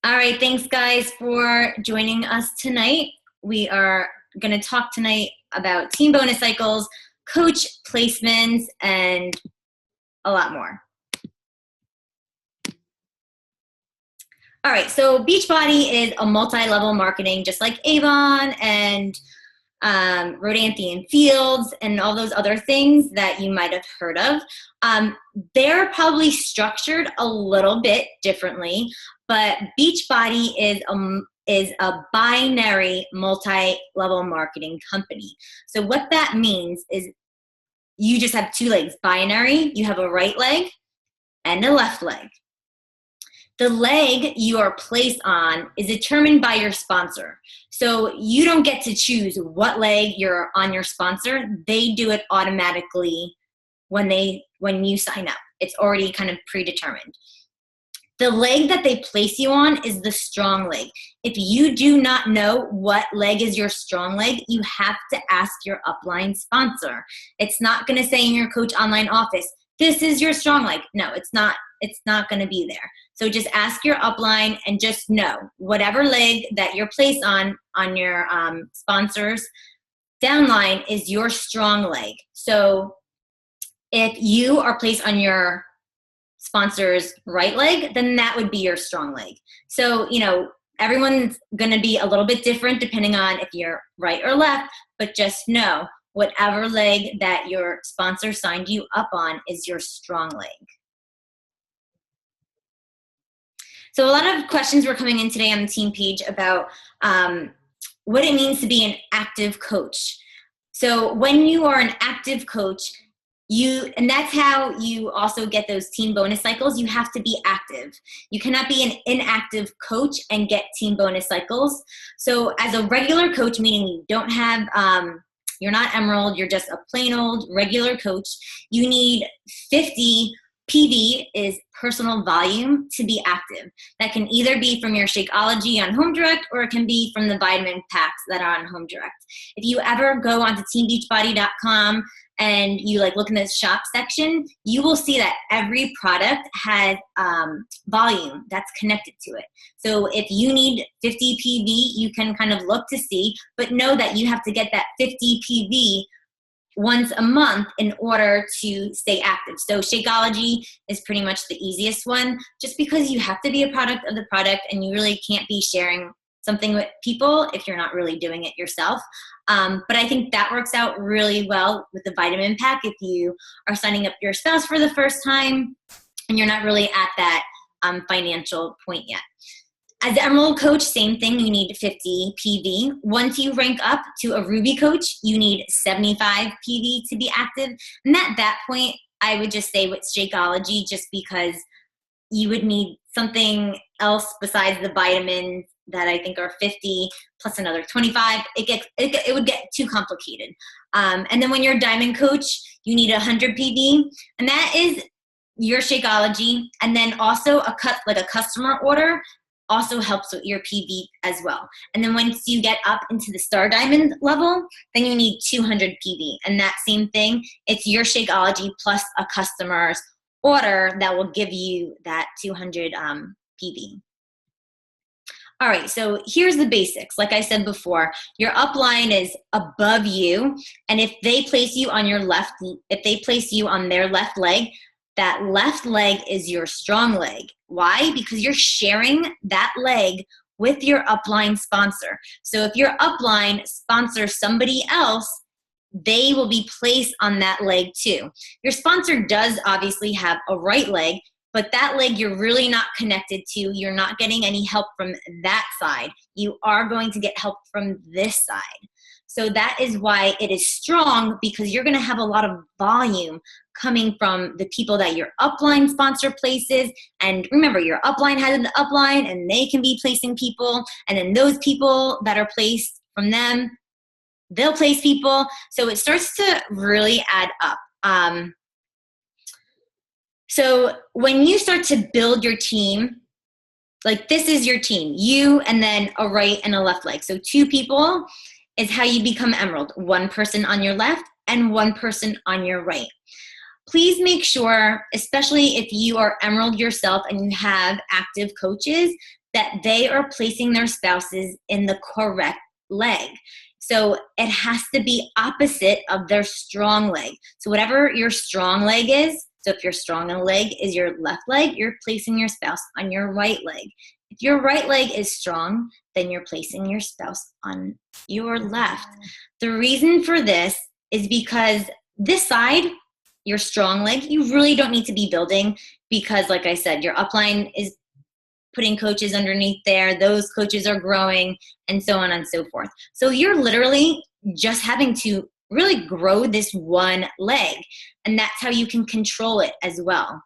All right, thanks guys for joining us tonight. We are going to talk tonight about team bonus cycles, coach placements, and a lot more. All right, so Beachbody is a multi-level marketing, just like Avon and Rodanthe Fields and all those other things that you might have heard of. They're probably structured a little bit differently, but Beachbody is a binary multi-level marketing company. So what that means is you just have two legs. Binary, you have a right leg and a left leg. The leg you are placed on is determined by your sponsor. So you don't get to choose what leg you're on your sponsor. They do it automatically when you sign up. It's already kind of predetermined. The leg that they place you on is the strong leg. If you do not know what leg is your strong leg, you have to ask your upline sponsor. It's not going to say in your coach online office, this is your strong leg. No, it's not going to be there. So just ask your upline and just know whatever leg that you're placed on your sponsor's downline is your strong leg. So if you are placed on your sponsor's right leg, then that would be your strong leg. So, everyone's going to be a little bit different depending on if you're right or left, but just know whatever leg that your sponsor signed you up on is your strong leg. So a lot of questions were coming in today on the team page about what it means to be an active coach. So when you are an active coach, and that's how you also get those team bonus cycles, you have to be active. You cannot be an inactive coach and get team bonus cycles. So as a regular coach, meaning you don't have, you're not Emerald, you're just a plain old regular coach, you need 50 PV is personal volume to be active. That can either be from your Shakeology on Home Direct or it can be from the vitamin packs that are on Home Direct. If you ever go onto teambeachbody.com and you look in the shop section, you will see that every product has volume that's connected to it. So if you need 50 PV, you can kind of look to see, but know that you have to get that 50 PV once a month in order to stay active. So Shakeology is pretty much the easiest one, just because you have to be a product of the product and you really can't be sharing something with people if you're not really doing it yourself. But I think that works out really well with the vitamin pack if you are signing up your spouse for the first time and you're not really at that financial point yet. As an Emerald coach, same thing, you need 50 PV. Once you rank up to a Ruby coach, you need 75 PV to be active. And at that point, I would just say with Shakeology, just because you would need something else besides the vitamins that I think are 50 plus another 25. It would get too complicated. And then when you're a Diamond coach, you need 100 PV, and that is your Shakeology. And then also a customer order also helps with your PV as well. And then once you get up into the Star Diamond level, then you need 200 PV. And that same thing, it's your Shakeology plus a customer's order that will give you that 200 PV. All right, so here's the basics. Like I said before, your upline is above you, and if they place you on their left leg, that left leg is your strong leg. Why? Because you're sharing that leg with your upline sponsor. So if your upline sponsors somebody else, they will be placed on that leg too. Your sponsor does obviously have a right leg, but that leg you're really not connected to. You're not getting any help from that side. You are going to get help from this side. So that is why it is strong, because you're going to have a lot of volume coming from the people that your upline sponsor places. And remember, your upline has an upline and they can be placing people. And then those people that are placed from them, they'll place people. So it starts to really add up. So when you start to build your team, this is your team, you and then a right and a left leg. So 2 people is how you become Emerald. 1 person on your left and 1 person on your right. Please make sure, especially if you are Emerald yourself and you have active coaches, that they are placing their spouses in the correct leg. So it has to be opposite of their strong leg. So whatever your strong leg is, so if your strong leg is your left leg, you're placing your spouse on your right leg. If your right leg is strong, then you're placing your spouse on your left. The reason for this is because this side, your strong leg, you really don't need to be building because, like I said, your upline is putting coaches underneath there. Those coaches are growing and so on and so forth. So you're literally just having to really grow this one leg, and that's how you can control it as well.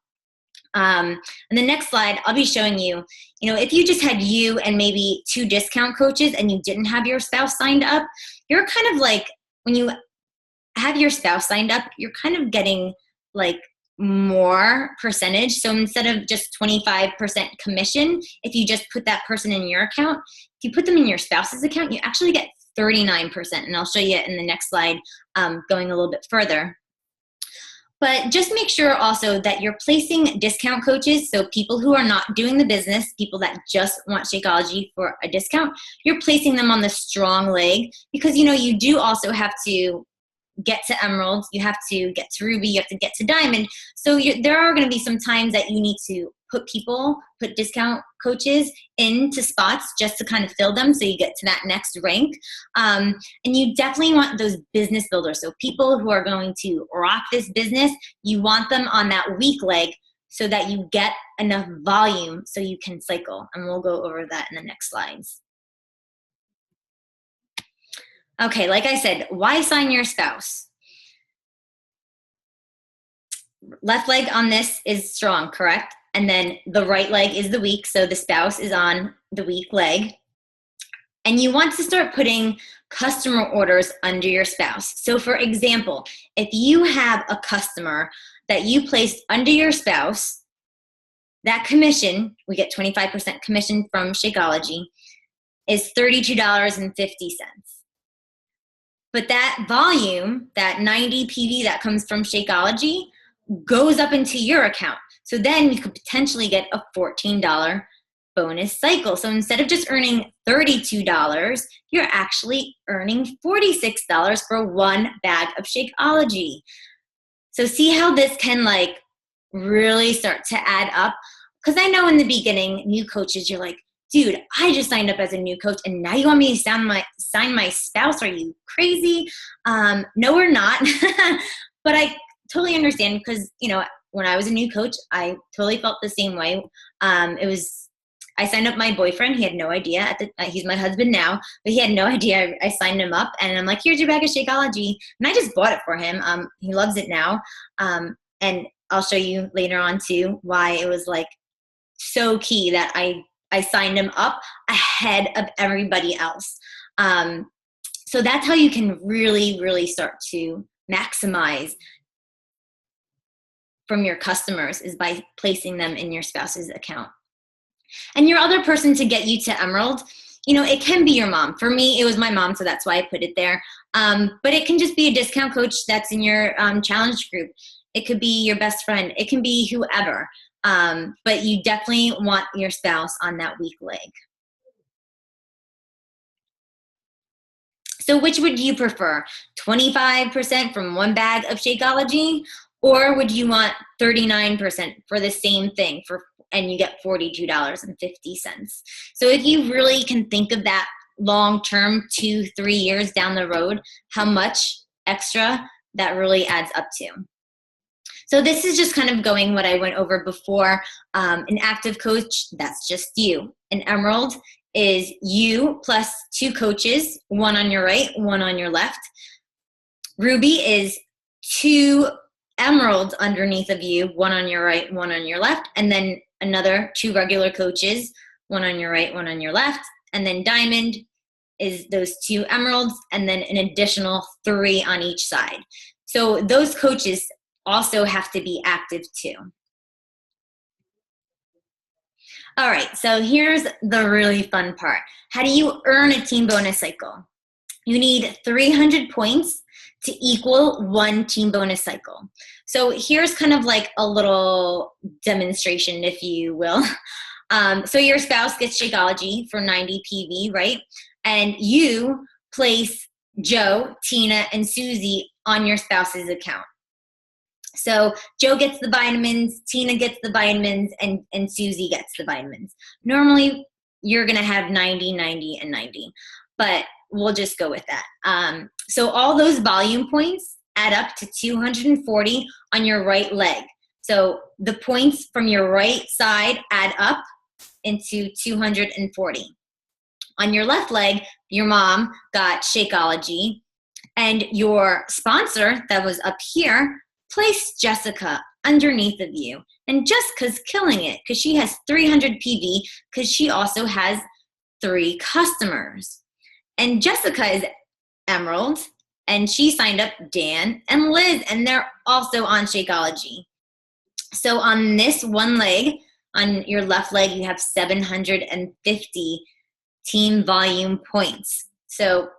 On the next slide, I'll be showing you, if you just had you and maybe 2 discount coaches and you didn't have your spouse signed up, you're kind of like, when you have your spouse signed up, you're kind of getting like more percentage. So instead of just 25% commission, if you just put that person in your account, if you put them in your spouse's account, you actually get 39%. And I'll show you in the next slide, going a little bit further. But just make sure also that you're placing discount coaches, so people who are not doing the business, people that just want Shakeology for a discount, you're placing them on the strong leg because, you do also have to get to Emerald, you have to get to Ruby, you have to get to Diamond. So there are going to be some times that you need to put discount coaches into spots just to kind of fill them so you get to that next rank. And you definitely want those business builders. So people who are going to rock this business, you want them on that weak leg so that you get enough volume so you can cycle. And we'll go over that in the next slides. Okay, like I said, why sign your spouse? Left leg on this is strong, correct? And then the right leg is the weak, so the spouse is on the weak leg. And you want to start putting customer orders under your spouse. So for example, if you have a customer that you placed under your spouse, that commission, we get 25% commission from Shakeology, is $32.50. But that volume, that 90 PV that comes from Shakeology, goes up into your account. So then you could potentially get a $14 bonus cycle. So instead of just earning $32, you're actually earning $46 for one bag of Shakeology. So see how this can really start to add up? Because I know in the beginning, new coaches, you're like, dude, I just signed up as a new coach and now you want me to sign my spouse? Are you crazy? No, we're not. But I totally understand because, when I was a new coach, I totally felt the same way. I signed up my boyfriend. He had no idea. He's my husband now, but he had no idea I signed him up. And I'm like, here's your bag of Shakeology. And I just bought it for him. He loves it now. And I'll show you later on too why it was so key that I signed him up ahead of everybody else. So that's how you can really, really start to maximize from your customers, is by placing them in your spouse's account. And your other person to get you to Emerald, it can be your mom. For me, it was my mom, so that's why I put it there. But it can just be a discount coach that's in your challenge group. It could be your best friend. It can be whoever. But you definitely want your spouse on that weak leg. So which would you prefer? 25% from one bag of Shakeology? Or would you want 39% for the same thing and you get $42.50? So if you really can think of that long-term, 2-3 years down the road, how much extra that really adds up to. So this is just kind of going what I went over before. An active coach, that's just you. An Emerald is you plus 2 coaches, one on your right, one on your left. Ruby is 2 Emeralds underneath of you, one on your right, one on your left, and then another 2 regular coaches, one on your right, one on your left, and then Diamond is those 2 Emeralds, and then an additional 3 on each side. So those coaches also have to be active too. All right, so here's the really fun part. How do you earn a team bonus cycle? You need 300 points to equal 1 team bonus cycle. So here's kind of like a little demonstration, if you will. So your spouse gets Shakeology for 90 PV, right? And you place Joe, Tina, and Susie on your spouse's account. So Joe gets the vitamins, Tina gets the vitamins, and Susie gets the vitamins. Normally, you're going to have 90, 90, and 90, but we'll just go with that. So all those volume points add up to 240 on your right leg. So the points from your right side add up into 240. On your left leg, your mom got Shakeology, and your sponsor that was up here placed Jessica underneath of you. And Jessica's killing it because she has 300 PV because she also has 3 customers. And Jessica is Emerald, and she signed up Dan and Liz, and they're also on Shakeology. So on this one leg, on your left leg, you have 750 team volume points. So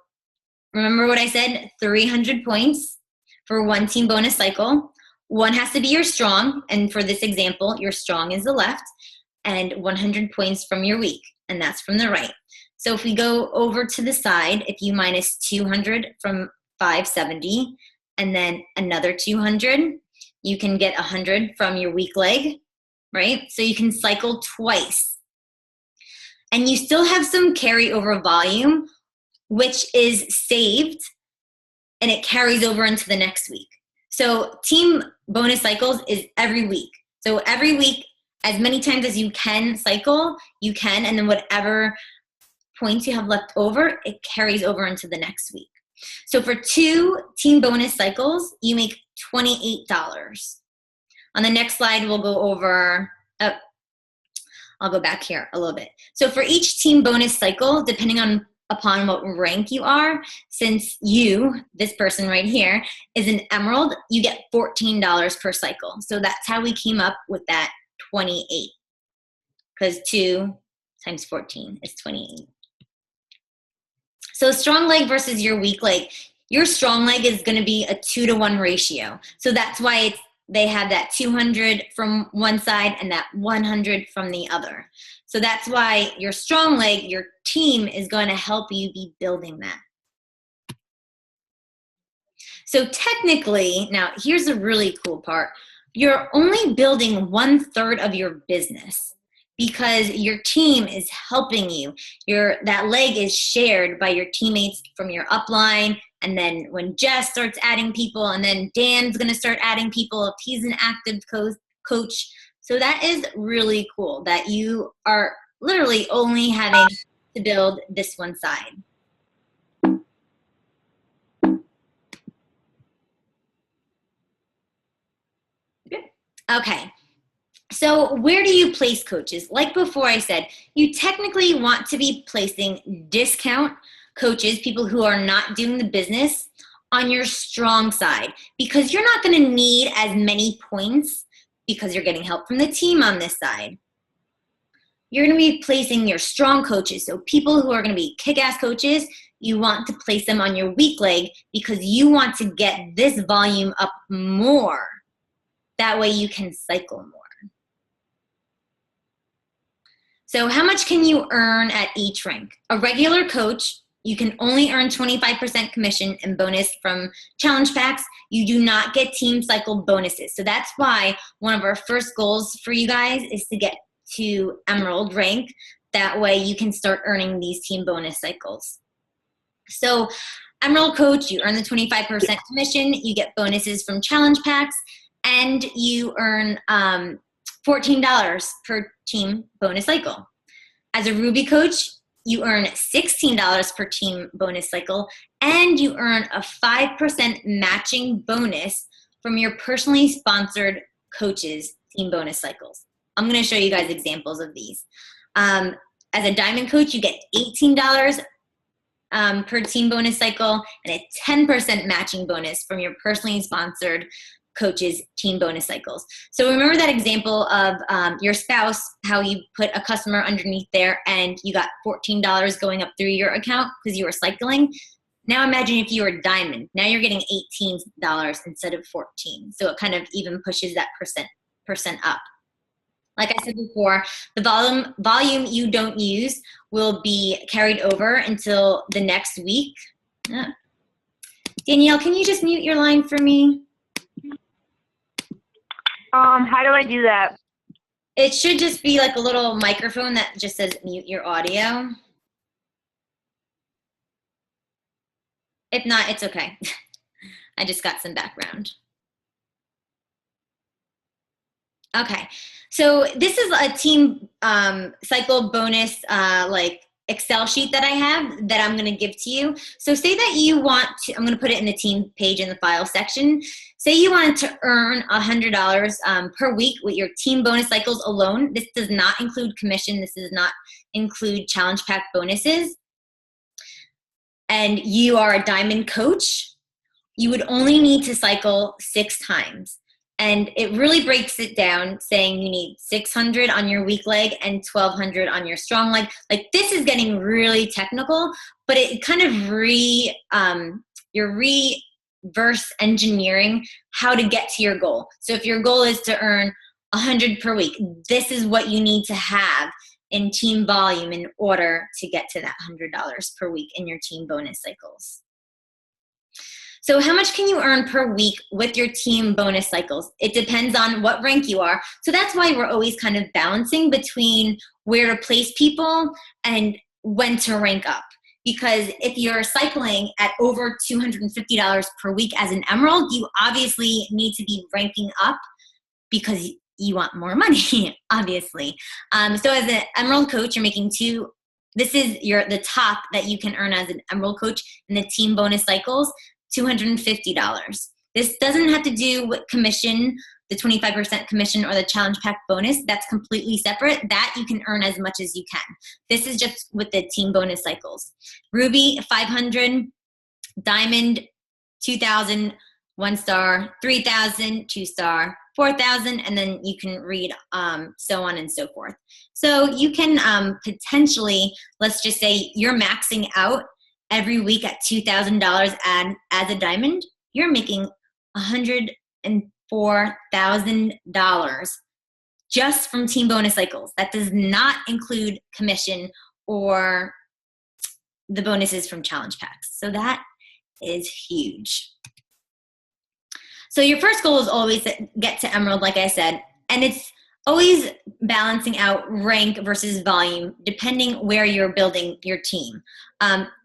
remember what I said, 300 points for one team bonus cycle. One has to be your strong, and for this example, your strong is the left, and 100 points from your weak, and that's from the right. So if we go over to the side, if you minus 200 from 570, and then another 200, you can get 100 from your weak leg, right? So you can cycle twice. And you still have some carryover volume, which is saved, and it carries over into the next week. So team bonus cycles is every week. So every week, as many times as you can cycle, you can, and then whatever points you have left over, it carries over into the next week. So for 2 team bonus cycles, you make $28. On the next slide, we'll go over, I'll go back here a little bit. So for each team bonus cycle, depending upon what rank you are, since you, this person right here, is an Emerald, you get $14 per cycle. So that's how we came up with that 28, because 2 times 14 is 28. So strong leg versus your weak leg. Your strong leg is going to be a 2-to-1 ratio. So that's why they have that 200 from one side and that 100 from the other. So that's why your strong leg, your team is going to help you be building that. So technically, now here's a really cool part. You're only building 1/3 of your business, because your team is helping you. That leg is shared by your teammates from your upline, and then when Jess starts adding people, and then Dan's gonna start adding people if he's an active coach. So that is really cool that you are literally only having to build this one side. Okay. So where do you place coaches? Like before I said, you technically want to be placing discount coaches, people who are not doing the business, on your strong side, because you're not going to need as many points because you're getting help from the team on this side. You're going to be placing your strong coaches. So people who are going to be kick-ass coaches, you want to place them on your weak leg because you want to get this volume up more. That way you can cycle more. So how much can you earn at each rank? A regular coach, you can only earn 25% commission and bonus from challenge packs. You do not get team cycle bonuses. So that's why one of our first goals for you guys is to get to Emerald rank. That way you can start earning these team bonus cycles. So Emerald coach, you earn the 25% commission, you get bonuses from challenge packs, and you earn $14 per team bonus cycle. As a Ruby coach, you earn $16 per team bonus cycle, and you earn a 5% matching bonus from your personally sponsored coaches' team bonus cycles. I'm going to show you guys examples of these. As a Diamond coach, you get $18 per team bonus cycle and a 10% matching bonus from your personally sponsored coaches' team bonus cycles. So remember that example of your spouse, how you put a customer underneath there and you got $14 going up through your account because you were cycling. Now imagine if you were Diamond. Now you're getting $18 instead of $14. So it kind of even pushes that percent up. Like I said before, the volume you don't use will be carried over until the next week. Danielle, can you just mute your line for me? How do I do that? It should just be like a little microphone that just says mute your audio. If not, it's okay. I just got some background. Okay, so this is a team cycle bonus like Excel sheet that I have that I'm gonna give to you. So say that you want to, I'm gonna put it in the team page in the file section. Say you wanted to earn $100 per week with your team bonus cycles alone. This does not include commission. This does not include challenge pack bonuses. And you are a diamond coach. You would only need to cycle 6 times. And it really breaks it down saying you need 600 on your weak leg and 1200 on your strong leg. Like this is getting really technical, but it kind of you're reverse engineering how to get to your goal. So if your goal is to earn 100 per week, this is what you need to have in team volume in order to get to that $100 per week in your team bonus cycles. So how much can you earn per week with your team bonus cycles? It depends on what rank you are. So that's why we're always kind of balancing between where to place people and when to rank up. Because if you're cycling at over $250 per week as an emerald, you obviously need to be ranking up because you want more money, obviously. So as an emerald coach, you're making this is the top that you can earn as an emerald coach in the team bonus cycles. $250. This doesn't have to do with commission, the 25% commission or the challenge pack bonus. That's completely separate. That you can earn as much as you can. This is just with the team bonus cycles. Ruby, 500, diamond, 2,000, 1 star, 3,000, 2 star, 4,000, and then you can read so on and so forth. So you can potentially, let's just say you're maxing out every week at $2,000 and as a diamond, you're making $104,000 just from team bonus cycles. That does not include commission or the bonuses from challenge packs. So that is huge. So your first goal is always to get to emerald, like I said, and it's always balancing out rank versus volume depending where you're building your team.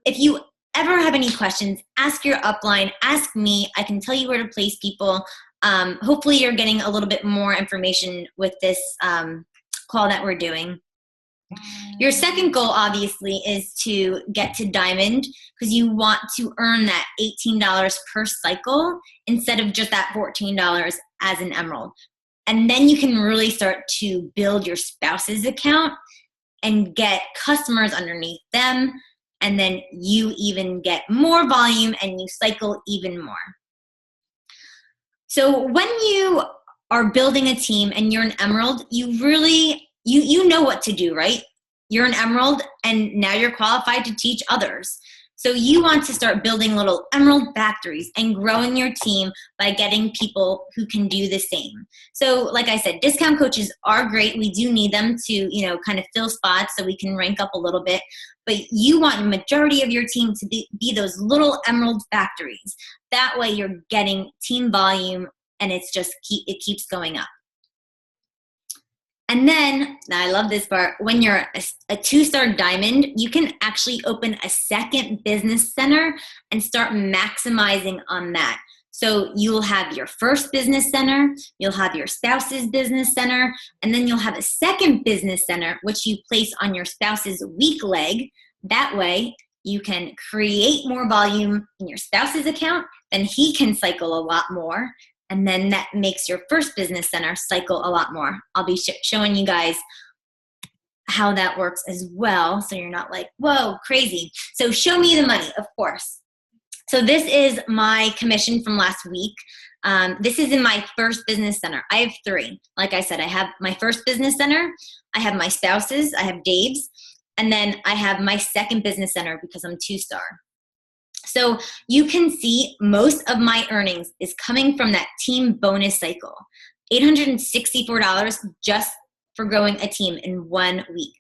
If you ever have any questions, ask your upline, ask me. I can tell you where to place people. Hopefully you're getting a little bit more information with this call that we're doing. Your second goal, obviously, is to get to diamond because you want to earn that $18 per cycle instead of just that $14 as an emerald. And then you can really start to build your spouse's account and get customers underneath them. And then you even get more volume and you cycle even more. So when you are building a team and you're an emerald, you really, you know what to do, right? You're an emerald and now you're qualified to teach others. So you want to start building little emerald factories and growing your team by getting people who can do the same. So like I said, discount coaches are great. We do need them to, kind of fill spots so we can rank up a little bit. But you want the majority of your team to be those little emerald factories. That way you're getting team volume and it keeps going up. And then, I love this part, when you're a 2-star diamond, you can actually open a second business center and start maximizing on that. So you'll have your first business center, you'll have your spouse's business center, and then you'll have a second business center, which you place on your spouse's weak leg. That way, you can create more volume in your spouse's account, then he can cycle a lot more. And then that makes your first business center cycle a lot more. I'll be showing you guys how that works as well. So you're not like, whoa, crazy. So show me the money, of course. So this is my commission from last week. This is in my first business center. I have 3. Like I said, I have my first business center. I have my spouse's. I have Dave's. And then I have my second business center because I'm 2-star. So you can see most of my earnings is coming from that team bonus cycle. $864 just for growing a team in 1 week.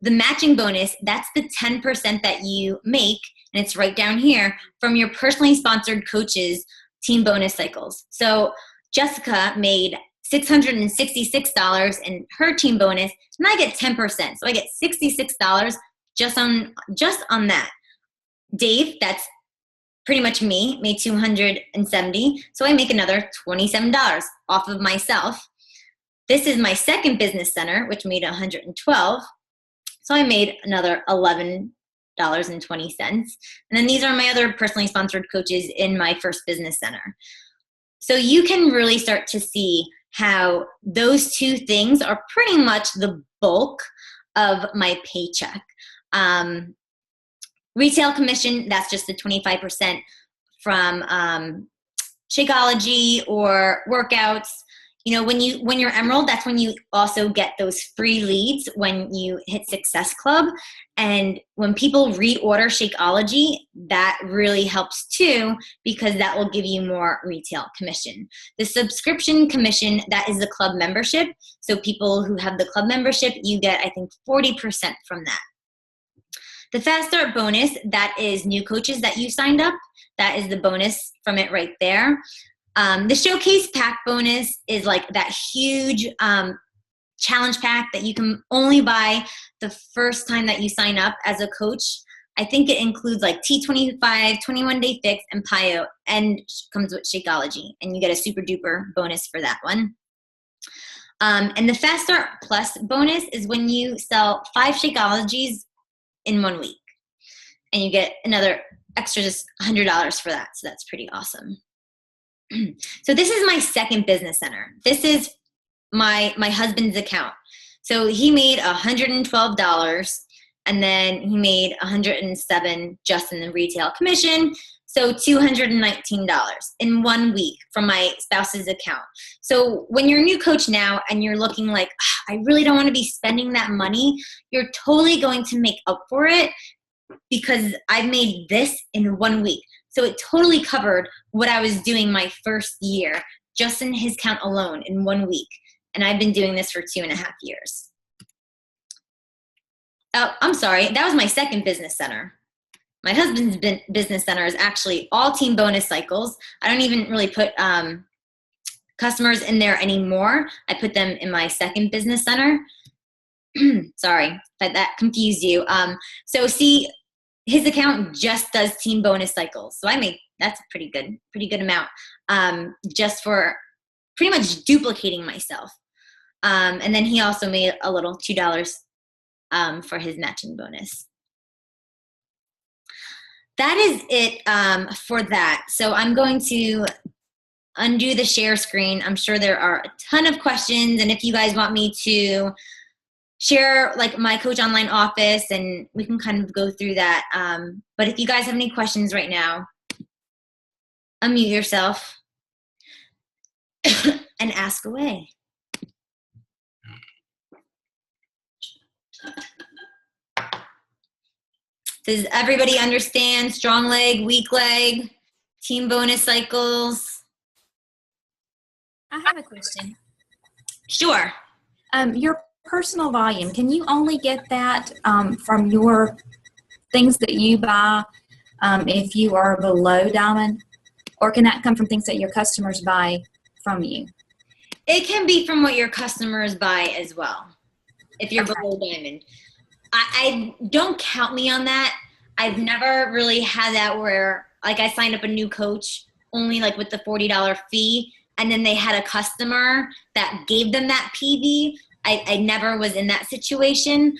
The matching bonus, that's the 10% that you make, and it's right down here, from your personally sponsored coaches' team bonus cycles. So Jessica made $666 in her team bonus, and I get 10%. So I get $66 just on that. Dave, that's pretty much me, made $270. So I make another $27 off of myself. This is my second business center, which made $112. So I made another $11.20. And then these are my other personally sponsored coaches in my first business center. So you can really start to see how those two things are pretty much the bulk of my paycheck. Retail commission, that's just the 25% from Shakeology or workouts. You know, when you're Emerald, that's when you also get those free leads when you hit Success Club. And when people reorder Shakeology, that really helps too, because that will give you more retail commission. The subscription commission, that is the club membership. So people who have the club membership, you get, I think, 40% from that. The Fast Start bonus, that is new coaches that you signed up. That is the bonus from it right there. The Showcase Pack bonus is like that huge challenge pack that you can only buy the first time that you sign up as a coach. I think it includes like T25, 21-day fix, and PIO, and comes with Shakeology. And you get a super duper bonus for that one. And the Fast Start Plus bonus is when you sell 5 Shakeologies in 1 week. And you get another extra just $100 for that. So that's pretty awesome. So this is my second business center. This is my husband's account. So he made $112, and then he made $107 just in the retail commission. So $219 in 1 week from my spouse's account. So when you're a new coach now and you're looking like, I really don't want to be spending that money, you're totally going to make up for it because I made this in 1 week. So it totally covered what I was doing my first year just in his account alone in 1 week. And I've been doing this for 2.5 years. Oh, I'm sorry. That was my second business center. My husband's business center is actually all team bonus cycles. I don't even really put customers in there anymore. I put them in my second business center. Sorry if that confused you. So see, his account just does team bonus cycles. So that's a pretty good amount just for pretty much duplicating myself. And then he also made a little $2 for his matching bonus. That is it for that. So I'm going to undo the share screen. I'm sure there are a ton of questions, and if you guys want me to share like my Coach Online office, and we can kind of go through that. But if you guys have any questions right now, unmute yourself and ask away. Does everybody understand strong leg, weak leg, team bonus cycles? I have a question. Sure. Your personal volume, can you only get that from your things that you buy if you are below diamond? Or can that come from things that your customers buy from you? It can be from what your customers buy as well, if you're below diamond. I don't count me on that. I've never really had that where like I signed up a new coach only like with the $40 fee, and then they had a customer that gave them that PV. I never was in that situation.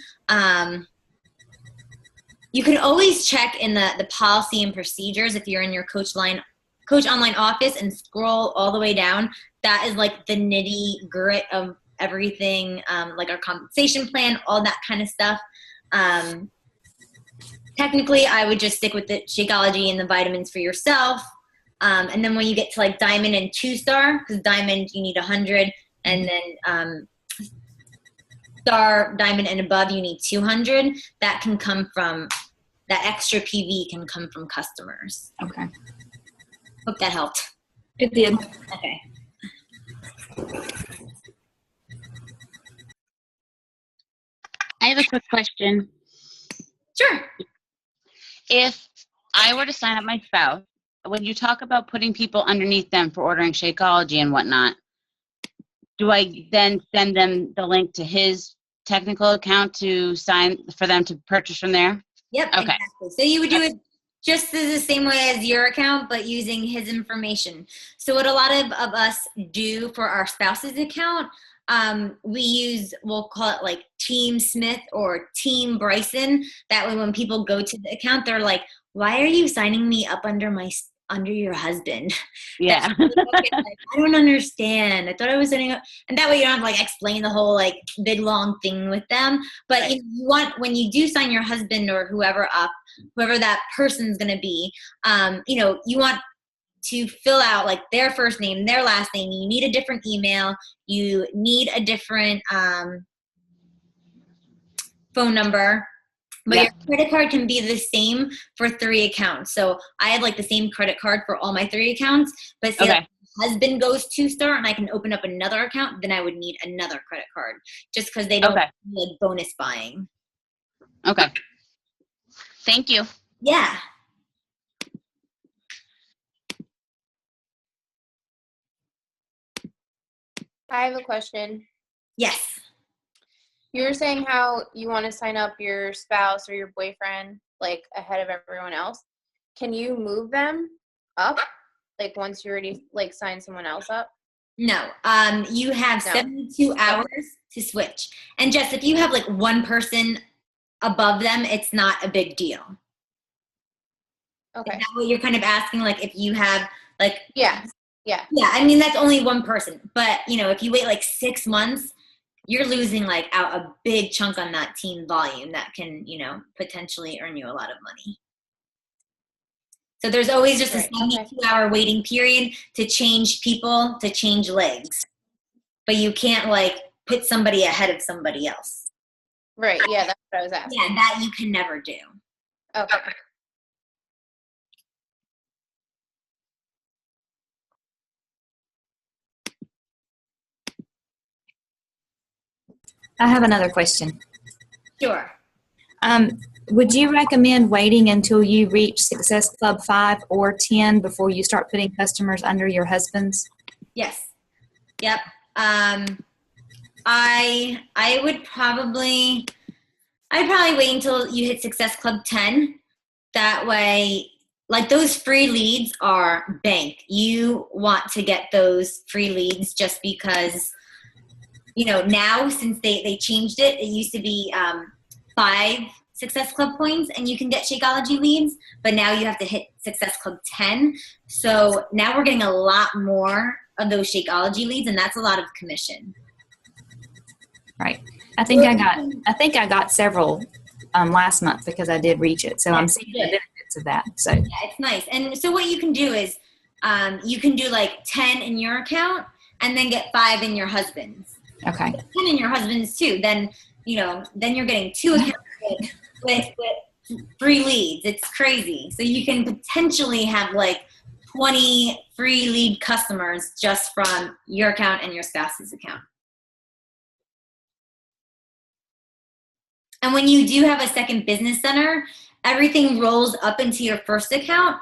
You can always check in the policy and procedures if you're in your Coach Online office and scroll all the way down. That is like the nitty grit of everything, like our compensation plan, all that kind of stuff. Technically, I would just stick with the Shakeology and the vitamins for yourself. And then when you get to like diamond and 2-star, because diamond you need 100, and then star, diamond, and above you need 200. That can come from, that extra PV can come from customers. Okay. Hope that helped. It did. Okay. have a quick question. Sure. If I were to sign up my spouse, when you talk about putting people underneath them for ordering Shakeology and whatnot, do I then send them the link to his technical account to sign for them to purchase from there? Yep, Okay. exactly. So you would do it just the same way as your account, but using his information. So what a lot of us do for our spouse's account, we'll call it like Team Smith or Team Bryson. That way when people go to the account, they're like, why are you signing me up under your husband? Yeah. Like, I don't understand. I thought I was setting up, and that way you don't have to like explain the whole like big long thing with them. But Right. you want, when you do sign your husband or whoever up, whoever that person's gonna be, you want to fill out like their first name, their last name. You need a different email. You need a different phone number. But Yep. your credit card can be the same for 3 accounts. So I had like the same credit card for all my 3 accounts. But say like my husband goes to start and I can open up another account, then I would need another credit card just because they don't like bonus buying. Okay. Thank you. Yeah. I have a question. Yes. You were saying how you want to sign up your spouse or your boyfriend like ahead of everyone else. Can you move them up like once you already like sign someone else up? No. You have 72 hours to switch. And Jess, if you have like one person above them, it's not a big deal. Okay. Is that what you're kind of asking? Like if you have like Yeah. I mean that's only one person, but if you wait like 6 months, you're losing like out a big chunk on that team volume that can potentially earn you a lot of money. So there's always just a 72-hour waiting period to change people, to change legs, but you can't like put somebody ahead of somebody else. Right. Yeah, that's what I was asking. Yeah, that you can never do. Okay. I have another question. Sure. Would you recommend waiting until you reach Success Club 5 or 10 before you start putting customers under your husband's? Yes. Yep. I would probably wait until you hit Success Club 10. That way, like those free leads are bank. You want to get those free leads just because, now since they changed it, it used to be 5 Success Club points and you can get Shakeology leads, but now you have to hit Success Club 10. So now we're getting a lot more of those Shakeology leads, and that's a lot of commission. Right. I think I got several last month because I did reach it. So I'm seeing the benefits of that. So yeah, it's nice. And so what you can do is you can do like 10 in your account and then get 5 in your husband's. Okay. 10 in your husband's too. Then then you're getting 2 accounts with free leads. It's crazy. So you can potentially have like 20 free lead customers just from your account and your spouse's account. And when you do have a second business center, everything rolls up into your first account.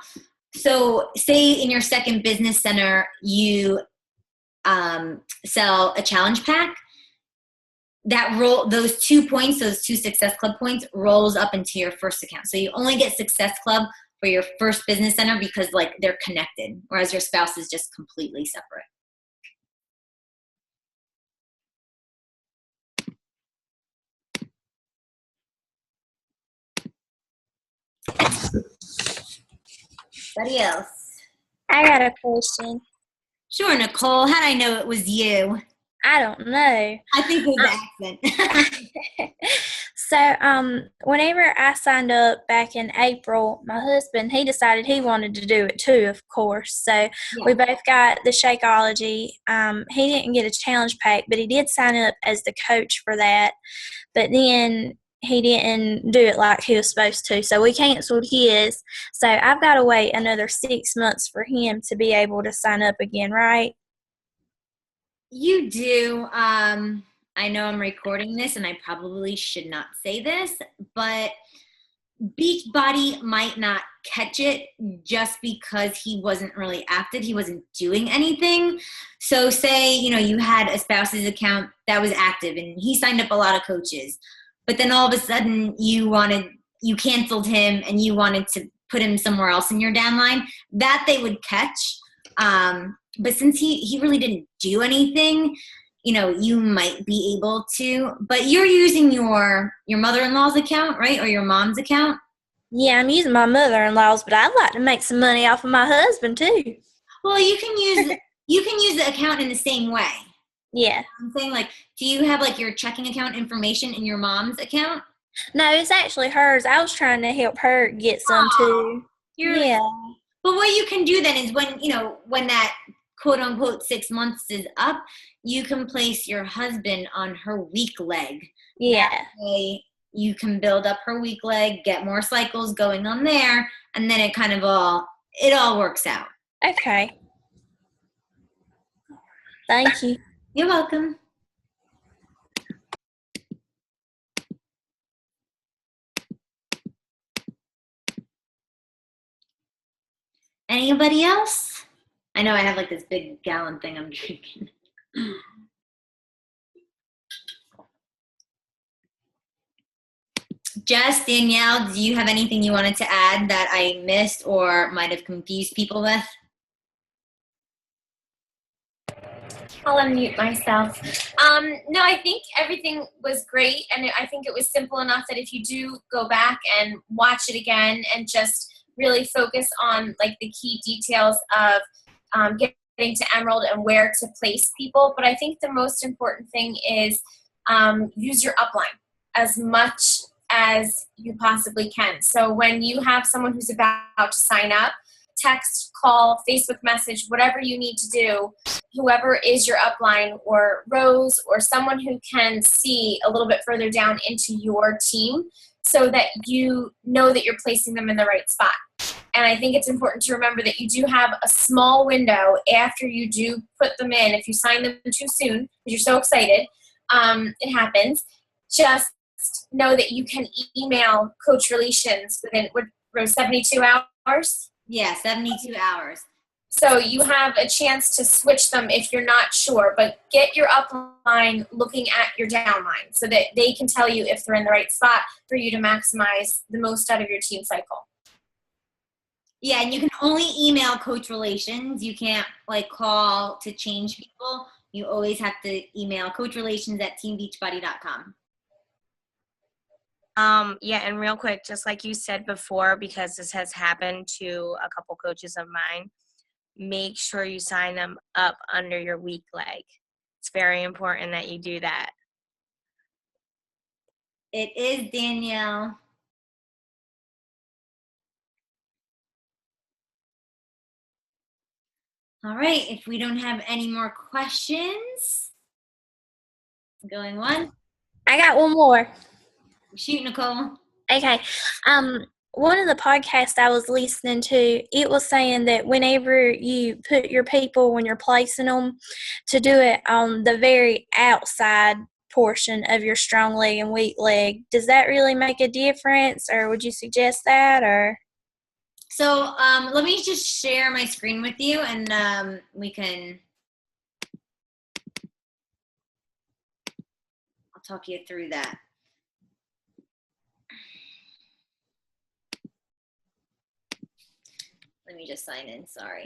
So say in your second business center, you sell a challenge pack. Those 2 points, those 2 Success Club points rolls up into your first account. So you only get Success Club for your first business center because like they're connected, whereas your spouse is just completely separate. Anybody else? I got a question. Sure, Nicole. How'd I know it was you? I don't know. I think it was the accent. So, whenever I signed up back in April, my husband, he decided he wanted to do it too, of course. So we both got the Shakeology. He didn't get a challenge pack, but he did sign up as the coach for that. But then he didn't do it like he was supposed to. So we canceled his. So I've got to wait another 6 months for him to be able to sign up again, right? You do. I know I'm recording this and I probably should not say this, but Beachbody might not catch it just because he wasn't really active. He wasn't doing anything. So say, you had a spouse's account that was active and he signed up a lot of coaches, but then all of a sudden you canceled him and you wanted to put him somewhere else in your downline, that they would catch. But since he really didn't do anything, you might be able to, but you're using your mother-in-law's account, right? Or your mom's account? Yeah, I'm using my mother-in-law's, but I'd like to make some money off of my husband too. Well, you can use the account in the same way. Yeah. I'm saying, do you have your checking account information in your mom's account? No, it's actually hers. I was trying to help her get some too. Yeah. But what you can do then is when that quote unquote 6 months is up, you can place your husband on her weak leg. Yeah. That way you can build up her weak leg, get more cycles going on there, and then it all works out. Okay. Thank you. You're welcome. Anybody else? I know I have this big gallon thing I'm drinking. Jess, Danielle, do you have anything you wanted to add that I missed or might have confused people with? I'll unmute myself. No, I think everything was great, and I think it was simple enough that if you do go back and watch it again and just really focus on the key details of getting to Emerald and where to place people. But I think the most important thing is use your upline as much as you possibly can. So when you have someone who's about to sign up, text, call, Facebook message, whatever you need to do, whoever is your upline or Rose or someone who can see a little bit further down into your team so that you know that you're placing them in the right spot. And I think it's important to remember that you do have a small window after you do put them in. If you sign them too soon, because you're so excited, it happens. Just know that you can email Coach Relations within 72 hours. Yeah, 72 hours. So you have a chance to switch them if you're not sure, but get your upline looking at your downline so that they can tell you if they're in the right spot for you to maximize the most out of your team cycle. Yeah, and you can only email Coach Relations. You can't call to change people. You always have to email coachrelations@teambeachbody.com. Yeah, and real quick, just like you said before, because this has happened to a couple coaches of mine, make sure you sign them up under your weak leg. It's very important that you do that. It is, Danielle. All right, if we don't have any more questions, going one. I got one more. Shoot, Nicole. Okay. One of the podcasts I was listening to, it was saying that whenever you put your people, when you're placing them, to do it on the very outside portion of your strong leg and weak leg. Does that really make a difference, or would you suggest that, or? So let me just share my screen with you, and we can. I'll talk you through that. Let me just sign in, sorry.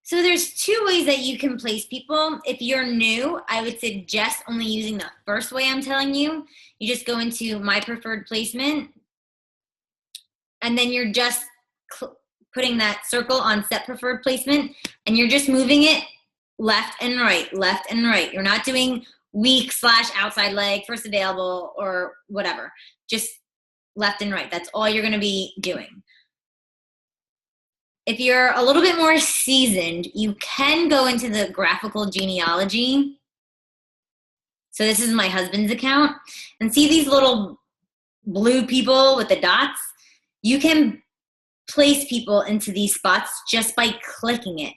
So there's two ways that you can place people. If you're new, I would suggest only using the first way I'm telling you. You just go into My Preferred Placement, and then you're just putting that circle on Set Preferred Placement, and you're just moving it left and right, left and right. You're not doing weak / outside leg, first available, or whatever. Just left and right. That's all you're going to be doing. If you're a little bit more seasoned, you can go into the graphical genealogy. So this is my husband's account. And see these little blue people with the dots, you can place people into these spots just by clicking it.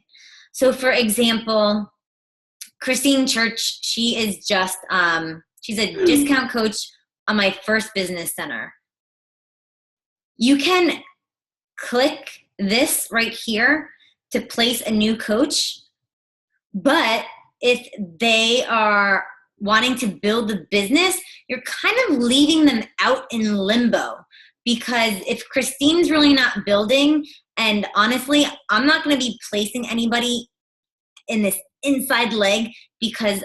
So for example, Christine Church, she is just, she's a discount coach on my first business center. You can click this right here to place a new coach, but if they are wanting to build the business, you're kind of leaving them out in limbo, because if Christine's really not building, and honestly, I'm not going to be placing anybody in this inside leg, because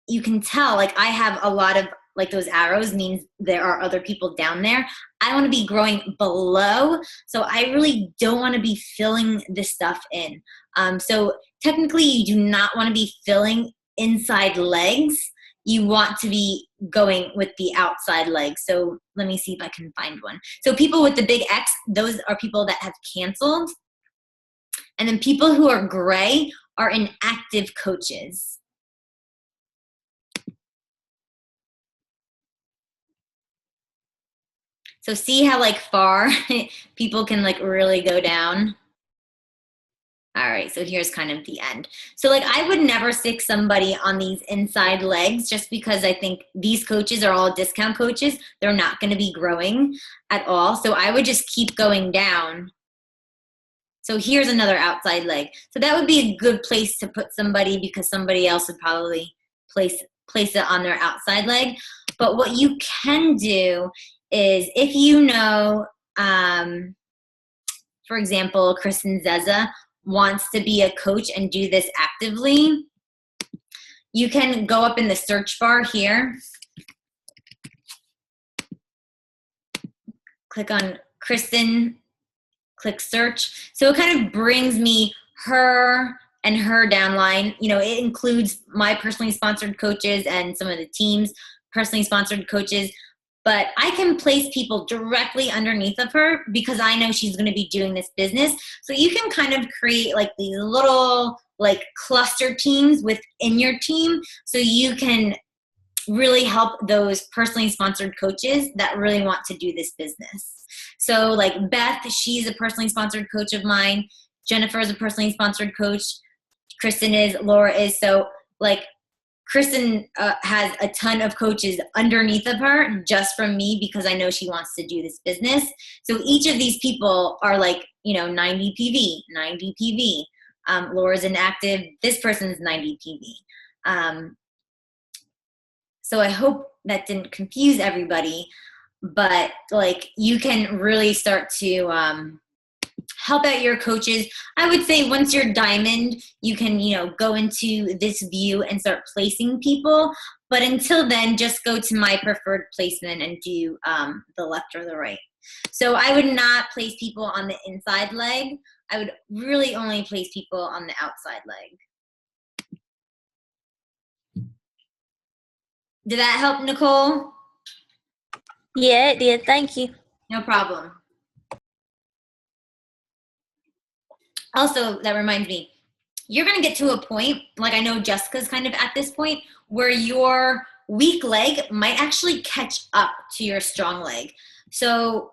you can tell, like, I have a lot of, like, those arrows means there are other people down there. I want to be growing below, so I really don't want to be filling this stuff in. So technically, you do not want to be filling inside legs. You want to be going with the outside legs. So let me see if I can find one. So people with the big X, those are people that have canceled. And then people who are gray are inactive coaches. So see how, like, far people can, like, really go down. All right, so here's kind of the end. So, like, I would never stick somebody on these inside legs, just because I think these coaches are all discount coaches. They're not going to be growing at all. So I would just keep going down. So here's another outside leg. So that would be a good place to put somebody, because somebody else would probably place it on their outside leg. But what you can do is, if you know, for example, Kristen Zeza wants to be a coach and do this actively, you can go up in the search bar here, click on Kristen, click search. So it kind of brings me her and her downline. You know, it includes my personally sponsored coaches and some of the team's personally sponsored coaches. But I can place people directly underneath of her, because I know she's going to be doing this business. So you can kind of create, like, these little, like, cluster teams within your team, so you can really help those personally sponsored coaches that really want to do this business. So, like, Beth, she's a personally sponsored coach of mine. Jennifer is a personally sponsored coach. Kristen is. Laura is. So, like, Kristen has a ton of coaches underneath of her just from me, because I know she wants to do this business. So each of these people are, like, you know, 90 PV, 90 PV. Laura's inactive. This person's 90 PV. So I hope that didn't confuse everybody, but, like, you can really start to help out your coaches. I would say once you're diamond, you can, you know, go into this view and start placing people. But until then, just go to my preferred placement and do the left or the right. So I would not place people on the inside leg. I would really only place people on the outside leg. Did that help, Nicole? Yeah, it did. Thank you. No problem. Also, that reminds me, you're going to get to a point, like, I know Jessica's kind of at this point, where your weak leg might actually catch up to your strong leg. So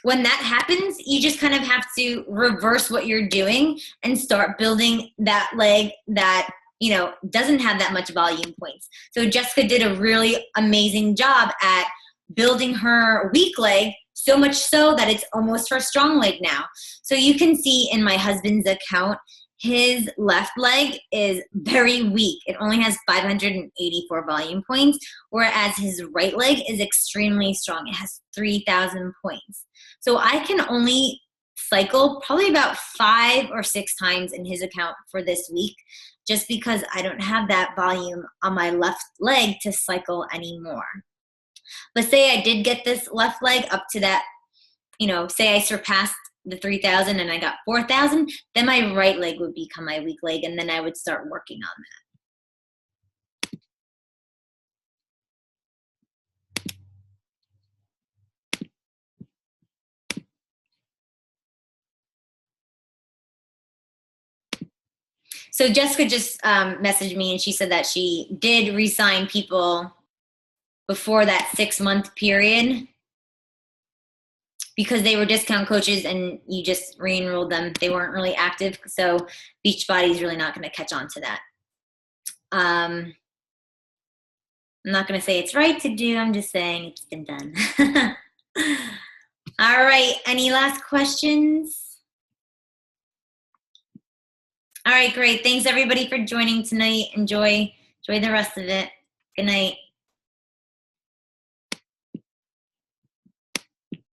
when that happens, you just kind of have to reverse what you're doing and start building that leg that, you know, doesn't have that much volume points. So Jessica did a really amazing job at building her weak leg, so much so that it's almost her strong leg now. So you can see in my husband's account, his left leg is very weak. It only has 584 volume points, whereas his right leg is extremely strong. It has 3,000 points. So I can only cycle probably about 5 or 6 times in his account for this week, just because I don't have that volume on my left leg to cycle anymore. But say I did get this left leg up to that, you know, say I surpassed the 3,000 and I got 4,000, then my right leg would become my weak leg, and then I would start working on that. So Jessica just messaged me, and she said that she did re-sign people before that 6-month period. because they were discount coaches and you just re-enrolled them, they weren't really active. So Beachbody is really not going to catch on to that. I'm not going to say it's right to do. I'm just saying it's been done. All right. Any last questions? All right, great. Thanks everybody for joining tonight. Enjoy the rest of it. Good night.